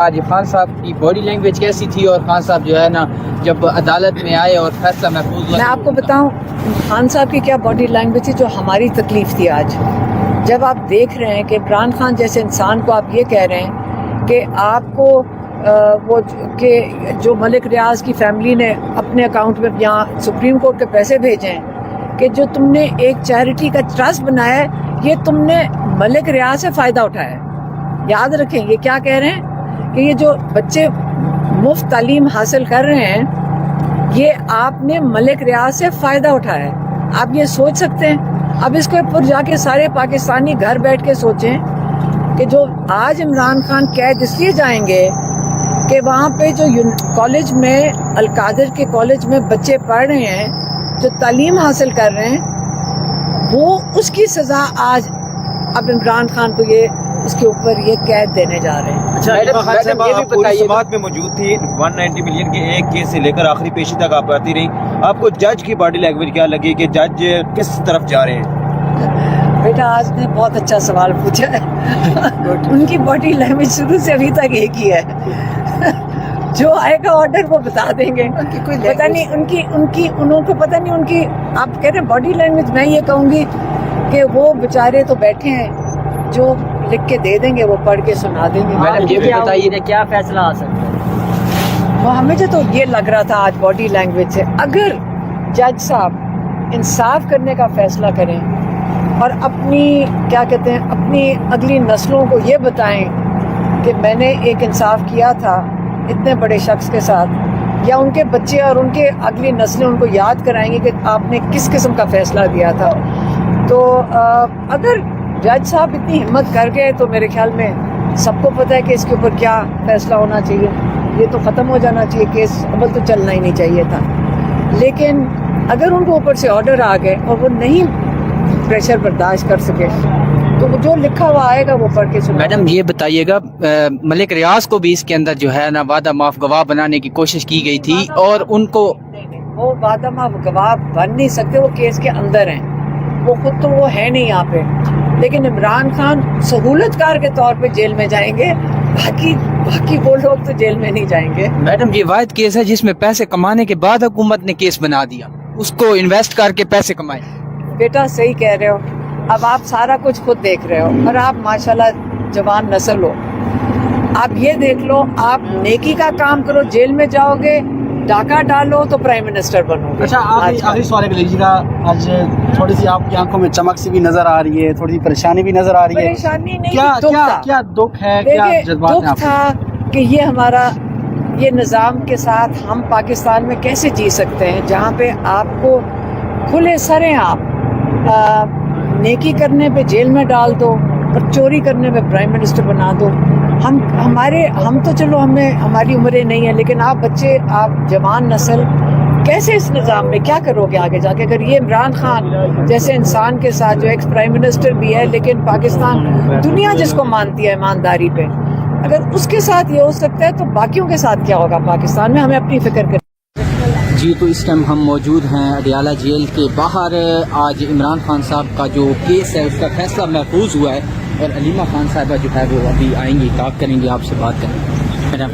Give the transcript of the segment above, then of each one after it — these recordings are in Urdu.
آج خان صاحب کی باڈی لینگویج کیسی تھی اور خان صاحب جو ہے نا جب عدالت میں آئے اور فیصلہ محفوظ ہوا؟ میں آپ کو بتاؤں خان صاحب کی کیا باڈی لینگویج تھی جو ہماری تکلیف تھی آج. جب آپ دیکھ رہے ہیں کہ عمران خان جیسے انسان کو آپ یہ کہہ رہے ہیں کہ آپ کو وہ کہ جو ملک ریاض کی فیملی نے اپنے اکاؤنٹ میں یہاں سپریم کورٹ کے پیسے بھیجے ہیں کہ جو تم نے ایک چیریٹی کا ٹرسٹ بنایا ہے یہ تم نے ملک ریاض سے فائدہ اٹھایا ہے. یاد رکھیں یہ کیا کہہ رہے ہیں کہ یہ جو بچے مفت تعلیم حاصل کر رہے ہیں یہ آپ نے ملک ریاض سے فائدہ اٹھایا ہے. آپ یہ سوچ سکتے ہیں؟ اب اس کے اوپر جا کے سارے پاکستانی گھر بیٹھ کے سوچیں کہ جو آج عمران خان قید اس لیے جائیں گے کہ وہاں پہ جو کالج میں القادر کے کالج میں بچے پڑھ رہے ہیں جو تعلیم حاصل کر رہے ہیں وہ اس کی سزا آج اب عمران خان کو یہ اس کے اوپر یہ قید دینے جا رہے ہیں. اچھا آپ پوری سماعت میں موجود تھی 190 ملین کے ایک کیس سے لے کر آخری پیشی تک آپ آتی رہی. آپ کو جج کی باڈی لینگویج کیا لگی کہ جج کس طرف جا رہے ہیں؟ بیٹا آج نے بہت اچھا سوال پوچھا ہے. ان کی باڈی لینگویج شروع سے ابھی تک ایک ہی ہے. جو آئے گا آرڈر وہ بتا دیں گے. پتہ نہیں انہوں کو پتہ نہیں ان کی آپ کہہ رہے ہیں باڈی لینگویج. میں یہ کہوں گی کہ وہ بیچارے تو بیٹھے ہیں جو لکھ کے دے دیں گے وہ پڑھ کے سنا دیں گے. میڈم یہ بھی بتائیے کیا فیصلہ آ سکتا ہے؟ وہ ہمیں تو یہ لگ رہا تھا آج باڈی لینگویج سے اگر جج صاحب انصاف کرنے کا فیصلہ کریں اور اپنی کیا کہتے ہیں اپنی اگلی نسلوں کو یہ بتائیں کہ میں نے ایک انصاف کیا تھا اتنے بڑے شخص کے ساتھ, یا ان کے بچے اور ان کے اگلی نسلیں ان کو یاد کرائیں گے کہ آپ نے کس قسم کا فیصلہ دیا تھا. تو اگر جج صاحب اتنی ہمت کر گئے تو میرے خیال میں سب کو پتہ ہے کہ اس کے اوپر کیا فیصلہ ہونا چاہیے. یہ تو ختم ہو جانا چاہیے, کیس عمل تو چلنا ہی نہیں چاہیے تھا. لیکن اگر ان کو اوپر سے آرڈر آ گئے اور وہ نہیں پریشر برداشت کر سکے تو جو لکھا ہوا آئے گا وہ پڑھ کے سنا. میڈم یہ بتائیے گا ملک ریاض کو بھی اس کے اندر جو ہے نا وعدہ معاف گواہ بنانے کی کوشش کی گئی تھی اور ان کو وہ وعدہ معاف گواہ بن نہیں سکتے, وہ کیس کے اندر ہیں, وہ خود تو وہ ہے نہیں یہاں پہ. لیکن عمران خان سہولت کار کے طور پہ جیل میں جائیں گے, باقی وہ لوگ تو جیل میں نہیں جائیں گے. میڈم یہ واحد کیس ہے جس میں پیسے کمانے کے بعد حکومت نے کیس بنا دیا, اس کو انویسٹ کر کے پیسے کمائے. بیٹا صحیح کہہ رہے ہو. اب آپ سارا کچھ خود دیکھ رہے ہو اور آپ ماشاءاللہ جوان نسل ہو. آپ یہ دیکھ لو, آپ نیکی کا کام کرو, جیل میں جاؤ گے, ڈاکہ ڈالو تو پرائم منسٹر بنو گے. اچھا آخری سوال کر لیجیے گا. آج تھوڑی سی آپ کی آنکھوں میں چمک سی بھی نظر آ رہی ہے, تھوڑی سی پریشانی بھی نظر آ رہی ہے. پریشانی نہیں, کیا دکھ ہے, کیا جذبات ہیں آپ دکھ تھا کہ یہ ہمارا یہ نظام کے ساتھ ہم پاکستان میں کیسے جی سکتے ہیں جہاں پہ آپ کو کھلے سریں آپ نیکی کرنے پہ جیل میں ڈال دو اور چوری کرنے پہ پرائم منسٹر بنا دو. ہم تو چلو ہماری عمریں نہیں ہیں, لیکن آپ بچے, آپ جوان نسل کیسے اس نظام میں کیا کرو گے آگے جا کے؟ اگر یہ عمران خان جیسے انسان کے ساتھ جو ایکس پرائم منسٹر بھی ہے لیکن پاکستان دنیا جس کو مانتی ہے ایمانداری پہ, اگر اس کے ساتھ یہ ہو سکتا ہے تو باقیوں کے ساتھ کیا ہوگا پاکستان میں؟ ہمیں اپنی فکر کریں. جی تو اس ٹائم ہم موجود ہیں اڈیالہ جیل کے باہر. آج عمران خان صاحب کا جو کیس ہے اس کا فیصلہ محفوظ ہوا ہے اور علیمہ خان صاحبہ جو ہے وہ ابھی آئیں گی, بات کریں گے, آپ سے بات کریں گے. میڈم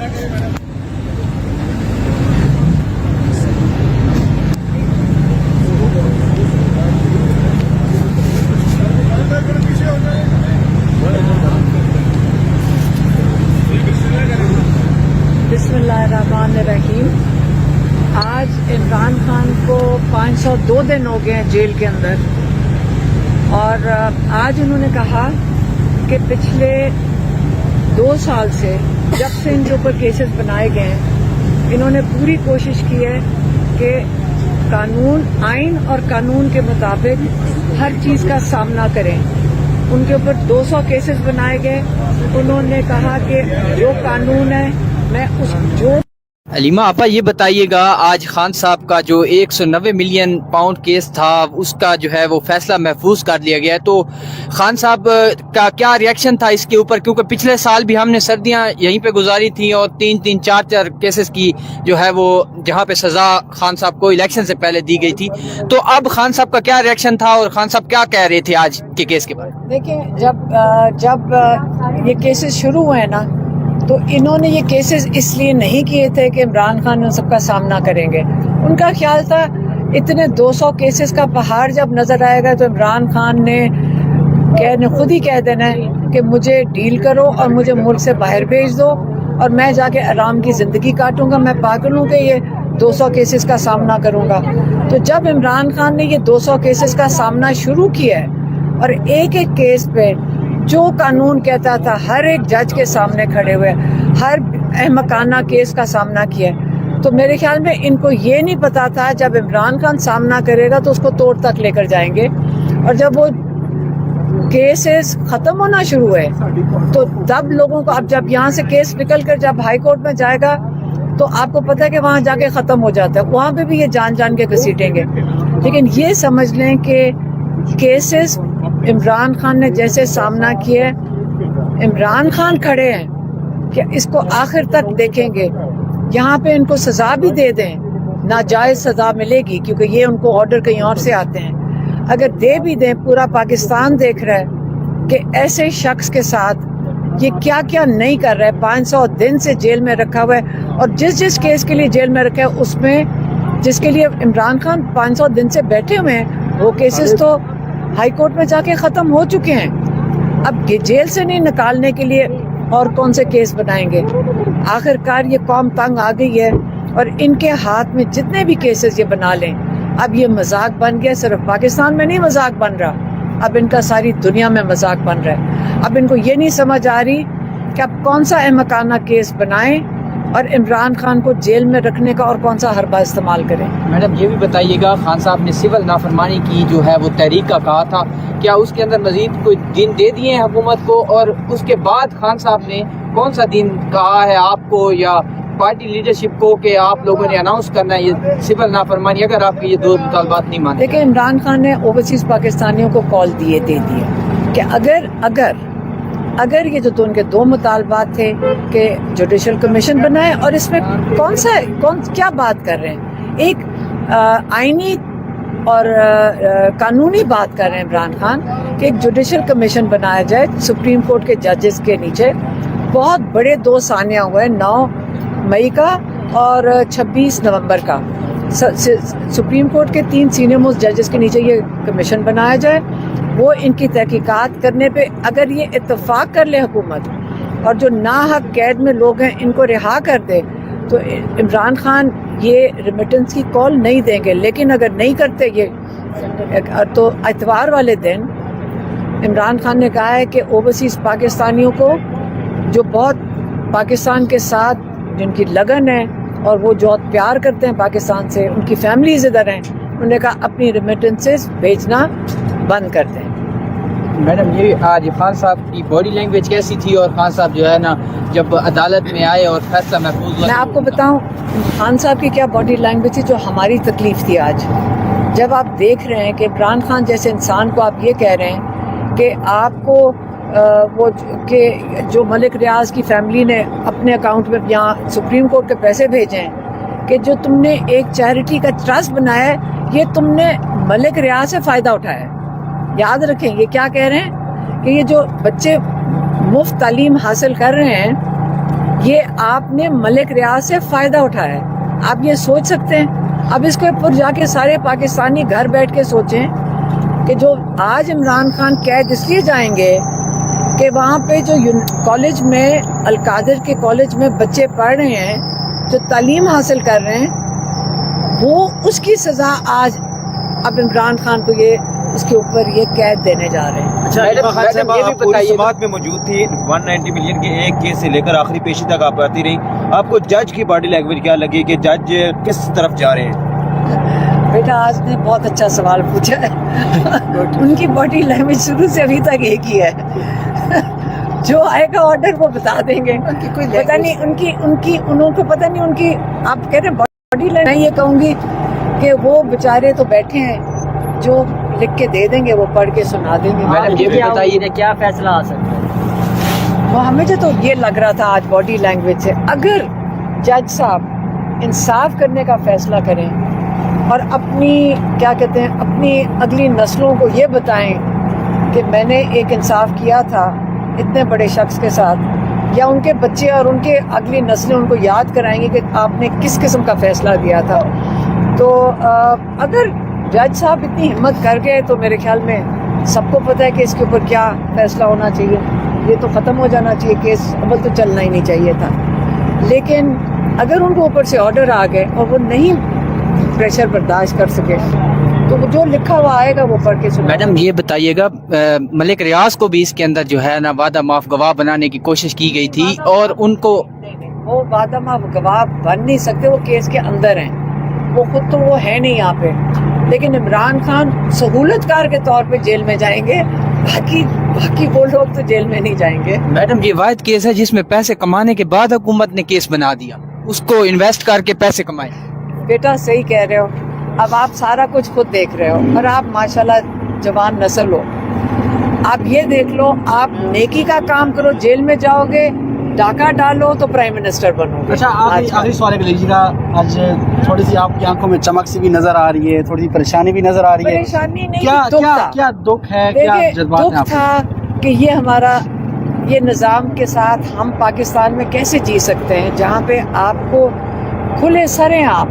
بسم اللہ الرحمن الرحیم. آج عمران خان کو 502 دن ہو گئے ہیں جیل کے اندر, اور آج انہوں نے کہا کہ پچھلے 2 سال سے جب سے ان کے اوپر کیسز بنائے گئے ہیں انہوں نے پوری کوشش کی ہے کہ قانون, آئین اور قانون کے مطابق ہر چیز کا سامنا کریں. ان کے اوپر 200 کیسز بنائے گئے. انہوں نے کہا کہ جو قانون ہے میں اس جو علیمہ آپا یہ بتائیے گا, آج خان صاحب کا جو 190 ملین پاؤنڈ کیس تھا اس کا جو ہے وہ فیصلہ محفوظ کر لیا گیا, تو خان صاحب کا کیا ریئیکشن تھا اس کے اوپر؟ کیونکہ پچھلے سال بھی ہم نے سردیاں یہیں پہ گزاری تھیں اور 3 4 کیسز کی جو ہے وہ جہاں پہ سزا خان صاحب کو الیکشن سے پہلے دی گئی تھی. تو اب خان صاحب کا کیا ریئیکشن تھا اور خان صاحب کیا کہہ رہے تھے آج کے کیس کے بارے میں؟ دیکھیں جب یہ کیسز شروع ہوئے نا تو انہوں نے یہ کیسز اس لیے نہیں کیے تھے کہ عمران خان ان سب کا سامنا کریں گے. ان کا خیال تھا اتنے 200 کیسز کا پہاڑ جب نظر آئے گا تو عمران خان نے خود ہی کہہ دینا ہے کہ مجھے ڈیل کرو اور مجھے ملک سے باہر بھیج دو اور میں جا کے آرام کی زندگی کاٹوں گا. میں پاگل ہوں کہ یہ 200 کیسز کا سامنا کروں گا. تو جب عمران خان نے یہ 200 کیسز کا سامنا شروع کیا ہے اور ایک ایک کیس پہ جو قانون کہتا تھا ہر ایک جج کے سامنے کھڑے ہوئے ہر احمقانہ کیس کا سامنا کیا ہے, تو میرے خیال میں ان کو یہ نہیں پتا تھا جب عمران خان سامنا کرے گا تو اس کو توڑ تک لے کر جائیں گے. اور جب وہ کیسز ختم ہونا شروع ہوئے تو تب لوگوں کو, اب جب یہاں سے کیس نکل کر جب ہائی کورٹ میں جائے گا تو آپ کو پتہ ہے کہ وہاں جا کے ختم ہو جاتا ہے, وہاں پہ بھی یہ جان جان کے گھسیٹیں گے. لیکن یہ سمجھ لیں کہ کیسز عمران خان نے جیسے سامنا کیا, عمران خان کھڑے ہیں کہ اس کو آخر تک دیکھیں گے, یہاں پہ ان کو سزا بھی دے دیں, ناجائز سزا ملے گی کیونکہ یہ ان کو آرڈر کہیں اور سے آتے ہیں. اگر دے بھی دیں, پورا پاکستان دیکھ رہا ہے کہ ایسے شخص کے ساتھ یہ کیا کیا نہیں کر رہا ہے. 500 دن سے جیل میں رکھا ہوا ہے اور جس کیس کے لیے جیل میں رکھا ہے اس میں جس کے لیے عمران خان 500 دن سے بیٹھے ہوئے ہیں وہ کیسز تو ہائی کورٹ میں جا کے ختم ہو چکے ہیں. اب جیل سے نہیں نکالنے کے لیے اور کون سے کیس بنائیں گے. آخر کار یہ قوم تنگ آ گئی ہے اور ان کے ہاتھ میں جتنے بھی کیسز یہ بنا لیں, اب یہ مذاق بن گیا. صرف پاکستان میں نہیں مذاق بن رہا, اب ان کا ساری دنیا میں مذاق بن رہا ہے. اب ان کو یہ نہیں سمجھ آ رہی کہ اب کون سا احمقانہ کیس بنائیں اور عمران خان کو جیل میں رکھنے کا اور کون سا حربہ استعمال کریں. میڈم یہ بھی بتائیے گا, خان صاحب نے سول نافرمانی کی جو ہے وہ تحریک کا کہا تھا, کیا اس کے اندر مزید کوئی دن دے دیے ہیں حکومت کو, اور اس کے بعد خان صاحب نے کون سا دن کہا ہے آپ کو یا پارٹی لیڈرشپ کو کہ آپ لوگوں نے اناؤنس کرنا ہے یہ سول نافرمانی اگر آپ کے یہ دو مطالبات نہیں مانتے؟ دیکھیں, عمران خان نے اوورسیز پاکستانیوں کو کال دے دیے کہ اگر یہ جو ان کے دو مطالبات تھے کہ جوڈیشل کمیشن بنائے, اور اس میں کیا بات کر رہے ہیں, ایک آئینی اور قانونی بات کر رہے ہیں عمران خان کہ ایک جوڈیشل کمیشن بنایا جائے سپریم کورٹ کے ججز کے نیچے. بہت بڑے 2 ثانیہ ہوئے, 9 مئی کا اور 26 نومبر کا. سپریم کورٹ کے 3 سینئر موسٹ ججز کے نیچے یہ کمیشن بنایا جائے, وہ ان کی تحقیقات کرنے پہ اگر یہ اتفاق کر لے حکومت اور جو ناحق قید میں لوگ ہیں ان کو رہا کر دے تو عمران خان یہ ریمیٹنس کی کال نہیں دیں گے. لیکن اگر نہیں کرتے یہ تو اتوار والے دن عمران خان نے کہا ہے کہ اوورسیز پاکستانیوں کو جو بہت پاکستان کے ساتھ جن کی لگن ہے اور وہ جو پیار کرتے ہیں پاکستان سے, ان کی فیملیز ادھر ہیں, انہوں نے کہا اپنی ریمیٹنسز بھیجنا بند کر دیں. میڈم یہ آج خان صاحب کی باڈی لینگویج کیسی تھی, اور خان صاحب جو ہے نا جب عدالت میں آئے اور فیصلہ محفوظ ہوا؟ میں آپ کو بتاؤں خان صاحب کی کیا باڈی لینگویج تھی جو ہماری تکلیف تھی. آج جب آپ دیکھ رہے ہیں کہ عمران خان جیسے انسان کو آپ یہ کہہ رہے ہیں کہ آپ کو وہ کہ جو ملک ریاض کی فیملی نے اپنے اکاؤنٹ میں یہاں سپریم کورٹ کے پیسے بھیجے ہیں کہ جو تم نے ایک چیریٹی کا ٹرسٹ بنایا ہے یہ تم نے ملک ریاض سے فائدہ اٹھایا ہے. یاد رکھیں یہ کیا کہہ رہے ہیں کہ یہ جو بچے مفت تعلیم حاصل کر رہے ہیں یہ آپ نے ملک ریاض سے فائدہ اٹھایا ہے. آپ یہ سوچ سکتے ہیں. اب اس کے اوپر جا کے سارے پاکستانی گھر بیٹھ کے سوچیں کہ جو آج عمران خان قید اس لیے جائیں گے کہ وہاں پہ جو کالج میں القادر کے کالج میں بچے پڑھ رہے ہیں جو تعلیم حاصل کر رہے ہیں وہ اس کی سزا آج اب عمران خان کو یہ اس کے اوپر یہ قید دینے جا رہے ہیں. اچھا, پوری سماعت میں موجود تھی 190 ملین کے ایک کیس سے لے کر آخری پیشی تک آپ آتی رہی. آپ کو جج کی باڈی لینگویج کیا لگی کہ جج کس طرف جا رہے ہیں؟ بیٹا آج نے بہت اچھا سوال پوچھا ہے. ان کی باڈی لینگویج شروع سے ابھی تک ایک ہی ہے. جو آئے گا آرڈر وہ بتا دیں گے. پتہ نہیں انہوں کو پتہ نہیں ان کی آپ کہہ رہے ہیں باڈی لینگویج. میں یہ کہوں گی کہ وہ بیچارے تو بیٹھے ہیں جو لکھ کے دے دیں گے وہ پڑھ کے سنا دیں گے. میڈم یہ بھی بتائیے کیا فیصلہ آ سکتا ہے؟ وہ ہمیں تو یہ لگ رہا تھا آج باڈی لینگویج سے اگر جج صاحب انصاف کرنے کا فیصلہ کریں اور اپنی کیا کہتے ہیں اپنی اگلی نسلوں کو یہ بتائیں کہ میں نے ایک انصاف کیا تھا اتنے بڑے شخص کے ساتھ, یا ان کے بچے اور ان کے اگلی نسلیں ان کو یاد کرائیں گے کہ آپ نے کس قسم کا فیصلہ دیا تھا. تو اگر جج صاحب اتنی ہمت کر گئے تو میرے خیال میں سب کو پتہ ہے کہ اس کے اوپر کیا فیصلہ ہونا چاہیے. یہ تو ختم ہو جانا چاہیے کیس، اب تو چلنا ہی نہیں چاہیے تھا. لیکن اگر ان کو اوپر سے آرڈر آ گئے اور وہ نہیں پریشر برداشت کر سکے تو جو لکھا ہوا آئے گا وہ پڑھ کے سنا. میڈم یہ بتائیے گا، ملک ریاض کو بھی اس کے اندر جو ہے نا وعدہ معاف گواہ بنانے کی کوشش کی گئی تھی اور ان کو وہ وعدہ معاف گواہ بن نہیں سکتے، وہ کیس کے اندر ہیں، وہ خود تو وہ ہے نہیں یہاں پہ. لیکن عمران خان سہولت کار کے طور پہ جیل میں جائیں گے، باقی وہ لوگ تو جیل میں نہیں جائیں گے. میڈم یہ واحد کیس ہے جس میں پیسے کمانے کے بعد حکومت نے کیس بنا دیا، اس کو انویسٹ کر کے پیسے کمائے. بیٹا صحیح کہہ رہے ہو، اب آپ سارا کچھ خود دیکھ رہے ہو اور آپ ماشاءاللہ جوان نسل ہو. آپ یہ دیکھ لو، آپ نیکی کا کام کرو، جیل میں جاؤ گے، ڈاکہ ڈالو تو پرائم منسٹر بنو گے. اچھا آخری سوال لیجیے گا. آج تھوڑی سی آپ کی آنکھوں میں چمک سی بھی نظر آ رہی ہے، تھوڑی سی پریشانی بھی نظر آ رہی ہے. پریشانی نہیں، کیا دکھ تھا. کیا دکھ ہے، کیا جذبات ہیں دکھ آپ تھا کہ یہ ہمارا یہ نظام کے ساتھ ہم پاکستان میں کیسے جی سکتے ہیں جہاں پہ آپ کو کھلے سریں آپ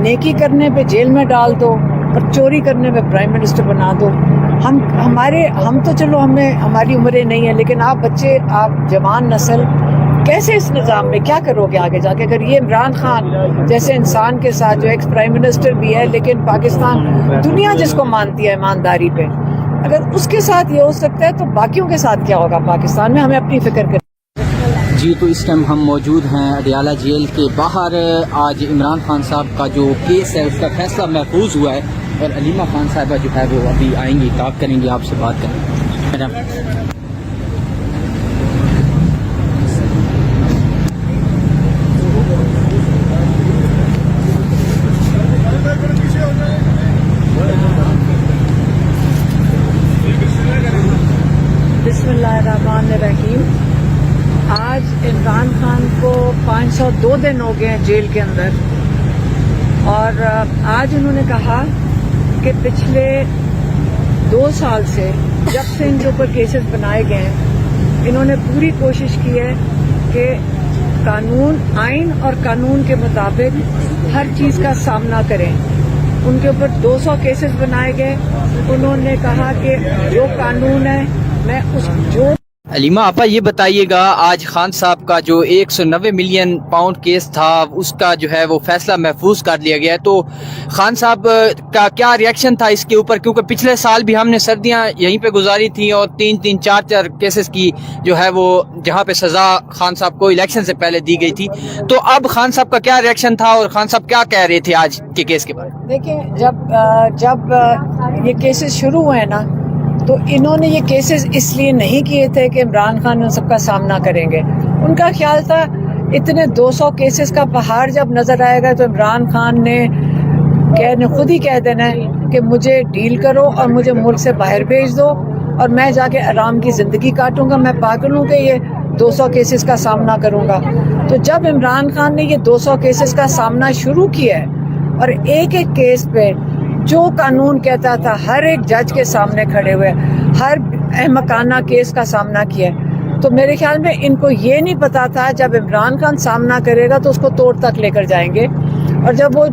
نیکی کرنے پہ جیل میں ڈال دو اور چوری کرنے پہ پرائم منسٹر بنا دو. ہم تو چلو ہماری عمریں نہیں ہیں، لیکن آپ بچے، آپ جوان نسل کیسے اس نظام میں کیا کرو گے آگے جا کے؟ اگر یہ عمران خان جیسے انسان کے ساتھ، جو ایکس پرائم منسٹر بھی ہے لیکن پاکستان دنیا جس کو مانتی ہے ایمانداری پہ، اگر اس کے ساتھ یہ ہو سکتا ہے تو باقیوں کے ساتھ کیا ہوگا پاکستان میں؟ ہمیں اپنی فکر کریں. جی تو اس ٹائم ہم موجود ہیں اڈیالہ جیل کے باہر. آج عمران خان صاحب کا جو کیس ہے اس کا فیصلہ محفوظ ہوا ہے اور علیمہ خان صاحبہ جو ہے وہ ابھی آئیں گی، ٹاک کریں گی، آپ سے بات کریں گے. میڈم بسم اللہ الرحمن الرحیم. آج عمران خان کو 502 دن ہو گئے ہیں جیل کے اندر، اور آج انہوں نے کہا کہ پچھلے 2 سال سے جب سے ان کے اوپر کیسز بنائے گئے ہیں، انہوں نے پوری کوشش کی ہے کہ قانون، آئین اور قانون کے مطابق ہر چیز کا سامنا کریں. ان کے اوپر 200 کیسز بنائے گئے. انہوں نے کہا کہ جو قانون ہے میں اس جو علیمہ آپا یہ بتائیے گا، آج خان صاحب کا جو 190 ملین پاؤنڈ کیس تھا اس کا جو ہے وہ فیصلہ محفوظ کر لیا گیا ہے، تو خان صاحب کا کیا ریاکشن تھا اس کے اوپر؟ کیونکہ پچھلے سال بھی ہم نے سردیاں یہیں پہ گزاری تھیں اور 3 4 کیسز کی جو ہے وہ جہاں پہ سزا خان صاحب کو الیکشن سے پہلے دی گئی تھی. تو اب خان صاحب کا کیا ریاکشن تھا اور خان صاحب کیا کہہ رہے تھے آج کے کیس کے بارے میں؟ دیکھیں، جب یہ کیسز شروع ہوئے نا تو انہوں نے یہ کیسز اس لیے نہیں کیے تھے کہ عمران خان ان سب کا سامنا کریں گے. ان کا خیال تھا اتنے 200 کیسز کا پہاڑ جب نظر آئے گا تو عمران خان نے خود ہی کہہ دینا ہے کہ مجھے ڈیل کرو اور مجھے ملک سے باہر بھیج دو اور میں جا کے آرام کی زندگی کاٹوں گا. میں پاگل ہوں کہ یہ 200 کیسز کا سامنا کروں گا. تو جب عمران خان نے یہ 200 کیسز کا سامنا شروع کیا ہے اور ایک کیس پہ جو قانون کہتا تھا ہر ایک جج کے سامنے کھڑے ہوئے ہر احمقانہ کیس کا سامنا کیا، تو میرے خیال میں ان کو یہ نہیں پتا تھا جب عمران خان سامنا کرے گا تو اس کو توڑ تک لے کر جائیں گے. اور جب وہ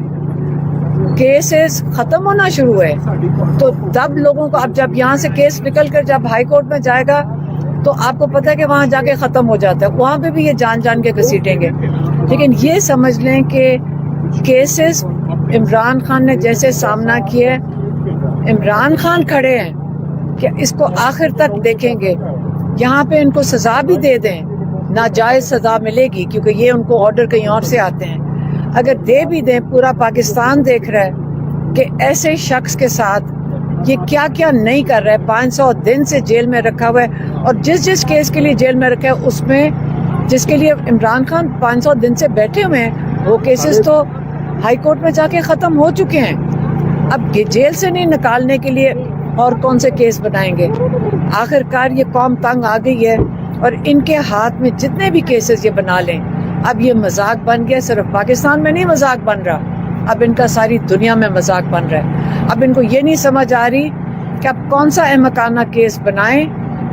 کیسز ختم ہونا شروع ہوئے تو تب لوگوں کو، اب جب یہاں سے کیس نکل کر جب ہائی کورٹ میں جائے گا تو آپ کو پتا ہے کہ وہاں جا کے ختم ہو جاتا ہے، وہاں پہ بھی یہ جان جان کے گھسیٹیں گے. لیکن یہ سمجھ لیں کہ کیسز عمران خان نے جیسے سامنا کیے، عمران خان کھڑے ہیں کہ اس کو آخر تک دیکھیں گے. یہاں پہ ان کو سزا بھی دے دیں، ناجائز سزا ملے گی کیونکہ یہ ان کو آرڈر کہیں اور سے آتے ہیں. اگر دے بھی دیں، پورا پاکستان دیکھ رہا ہے کہ ایسے شخص کے ساتھ یہ کیا کیا نہیں کر رہا ہے. 500 دن سے جیل میں رکھا ہوا ہے اور جس کیس کے لیے جیل میں رکھا ہے اس میں جس کے لیے عمران خان 500 دن سے بیٹھے ہوئے ہیں وہ کیسز تو ہائی کورٹ میں جا کے ختم ہو چکے ہیں. اب جیل سے نہیں نکالنے کے لیے اور کون سے کیس بنائیں گے؟ آخر کار یہ قوم تنگ آ گئی ہے اور ان کے ہاتھ میں جتنے بھی کیسز یہ بنا لیں، اب یہ مذاق بن گیا. صرف پاکستان میں نہیں مذاق بن رہا، اب ان کا ساری دنیا میں مذاق بن رہا ہے. اب ان کو یہ نہیں سمجھ آ رہی کہ اب کون سا احمقانہ کیس بنائیں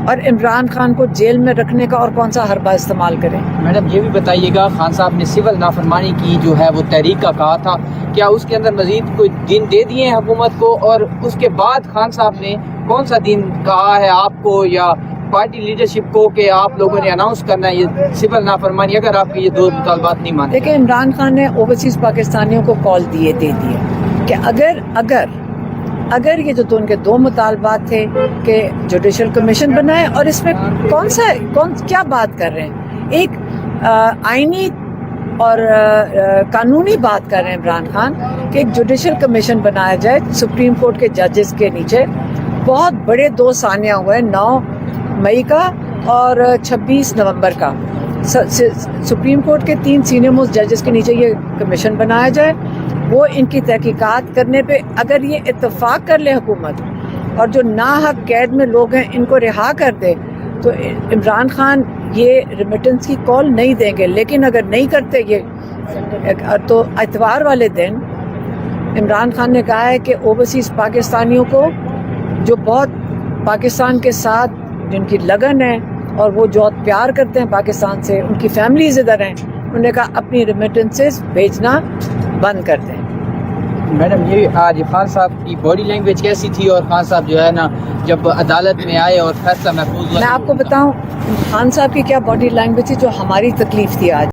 اور عمران خان کو جیل میں رکھنے کا اور کون سا حربہ استعمال کریں؟ میڈم یہ بھی بتائیے گا، خان صاحب نے سول نافرمانی کی جو ہے وہ تحریک کا کہا تھا، کیا اس کے اندر مزید کوئی دن دے دیے ہیں حکومت کو؟ اور اس کے بعد خان صاحب نے کون سا دن کہا ہے آپ کو یا پارٹی لیڈرشپ کو کہ آپ لوگوں نے اناؤنس کرنا ہے یہ سول نافرمانی اگر آپ کے یہ دو مطالبات نہیں مانتے؟ دیکھیں، عمران خان نے اوورسیز پاکستانیوں کو کال دے دیے کہ اگر یہ جو ان کے دو مطالبات تھے کہ جوڈیشل کمیشن بنائے، اور اس میں کیا بات کر رہے ہیں، ایک آئینی اور قانونی بات کر رہے ہیں عمران خان کہ ایک جوڈیشل کمیشن بنایا جائے سپریم کورٹ کے ججز کے نیچے۔ بہت بڑے دو ثانیہ ہوئے، 9 مئی کا اور 26 نومبر کا، سپریم کورٹ کے 3 سینئر موسٹ ججز کے نیچے یہ کمیشن بنایا جائے، وہ ان کی تحقیقات کرنے پہ اگر یہ اتفاق کر لے حکومت اور جو ناحق قید میں لوگ ہیں ان کو رہا کر دے تو عمران خان یہ ریمیٹنس کی کال نہیں دیں گے۔ لیکن اگر نہیں کرتے یہ تو اتوار والے دن عمران خان نے کہا ہے کہ اوورسیز پاکستانیوں کو جو بہت پاکستان کے ساتھ جن کی لگن ہے اور وہ جو پیار کرتے ہیں پاکستان سے، ان کی فیملیز ادھر ہیں، انہوں نے کہا اپنی ریمیٹنسز بھیجنا بند کر دیں۔ میڈم یہ آج خان صاحب کی باڈی لینگویج کیسی تھی، اور خان صاحب جو ہے نا جب عدالت میں آئے اور فیصلہ محفوظ ہوا؟ میں آپ کو بتاؤں خان صاحب کی کیا باڈی لینگویج تھی جو ہماری تکلیف تھی آج۔